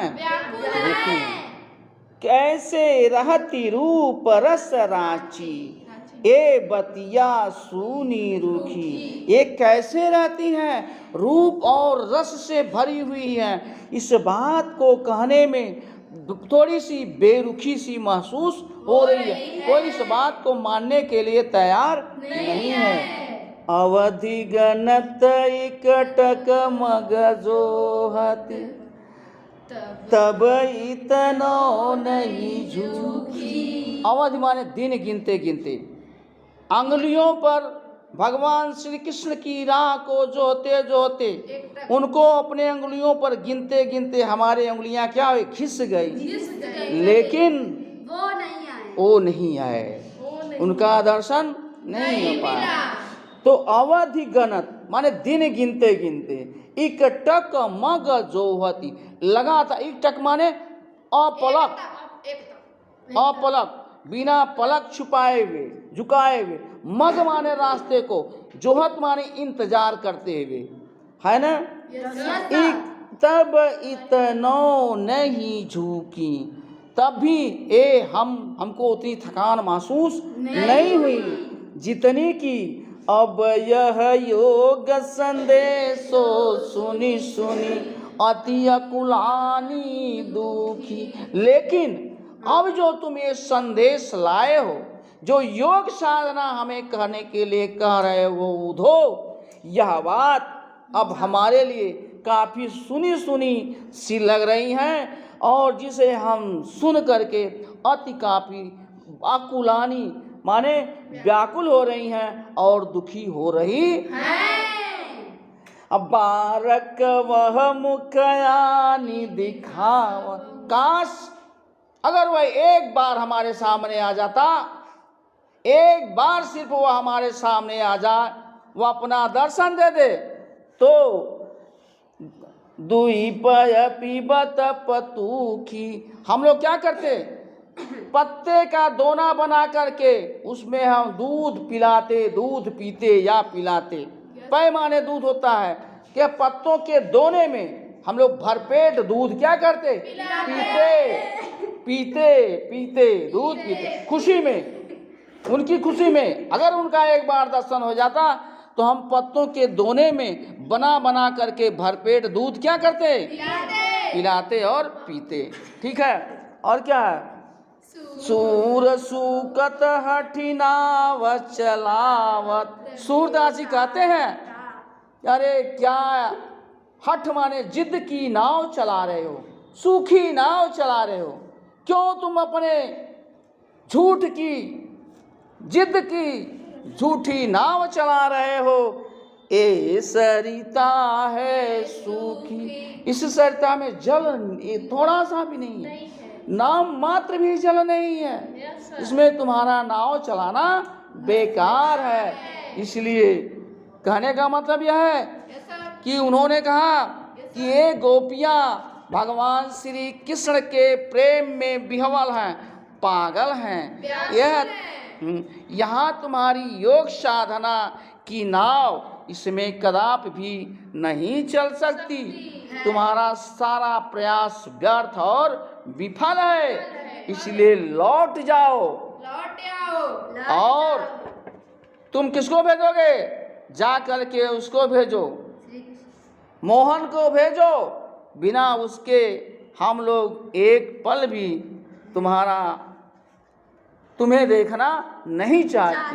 रुखी हैं। कैसे रहती रूप रस रांची, ए बतिया सूनी रूखी। ये कैसे रहती हैं, रूप और रस से भरी हुई हैं। इस बात को कहने में थोड़ी सी बेरुखी सी महसूस हो रही है। कोई इस बात को मानने के लिए तैयार नहीं है। अवधि गणत इकटक मगजोहति, तब इतनो नहीं झूठी। अवधि माने दिन गिनते गिनते, अंगुलियों पर भगवान श्री कृष्ण की राह को जोते जोते, उनको अपने अंगुलियों पर गिनते गिनते हमारे अंगुलियां क्या हुई, घिस गई, लेकिन वो नहीं आए, उनका दर्शन नहीं हो पाया। तो अवधि गणत माने दिन गिनते गिनते, इकटक मग जोहती, लगा था। इकटक माने अपलक, अपलक बिना पलक छुपाए हुए, झुकाए हुए। मग माने रास्ते को, जोहत माने इंतजार करते हुए, है ना। तब इतनो नहीं झुकी, तब भी हमको उतनी थकान महसूस नहीं हुई जितनी की अब यह योग संदेशो सुनी सुनी अति अकुलानी दुखी। लेकिन अब जो तुम ये संदेश लाए हो, जो योग साधना हमें कहने के लिए कह रहे हो उधो, यह बात अब हमारे लिए काफ़ी सुनी सुनी सी लग रही हैं, और जिसे हम सुन करके अति काफ़ी आकुलानी माने व्याकुल हो रही हैं और दुखी हो रही हैं। अब बारक वह मुखयानी दिखाव, काश अगर वह एक बार हमारे सामने आ जाता, एक बार सिर्फ वह हमारे सामने आ जाए, वह अपना दर्शन दे दे, तो दुई पय पीबत पतूखी। हम लोग क्या करते, पत्ते का दोना बना करके उसमें हम दूध पिलाते, दूध पीते या पिलाते। पय माने दूध होता है कि पत्तों के दोने में हम लोग भरपेट दूध क्या करते, पीते पीते पीते दूध पीते, खुशी में, उनकी खुशी में। अगर उनका एक बार दर्शन हो जाता तो हम पत्तों के दोने में बना बना करके भरपेट दूध क्या करते, पिलाते और पीते। ठीक है, और क्या है, सूर सूकत हठिनाव चलावत। सूरदास जी कहते हैं, अरे क्या हठ माने जिद की नाव चला रहे हो, सूखी नाव चला रहे हो, क्यों तुम अपने झूठ की, जिद की झूठी नाव चला रहे हो। ए सरिता है सूखी, इस सरिता में जल थोड़ा सा भी नहीं है, नाम मात्र भी जल नहीं है, इसमें तुम्हारा नाव चलाना बेकार है। इसलिए कहने का मतलब यह है कि उन्होंने कहा कि ये गोपियां भगवान श्री कृष्ण के प्रेम में विह्वल हैं, पागल हैं। यहाँ तुम्हारी योग साधना की नाव इसमें कदापि भी नहीं चल सकती, तुम्हारा सारा प्रयास व्यर्थ और विफल है। इसलिए लौट जाओ। और तुम किसको भेजोगे, जा करके उसको भेजो, मोहन को भेजो, बिना उसके हम लोग एक पल भी तुम्हें देखना नहीं चाहते।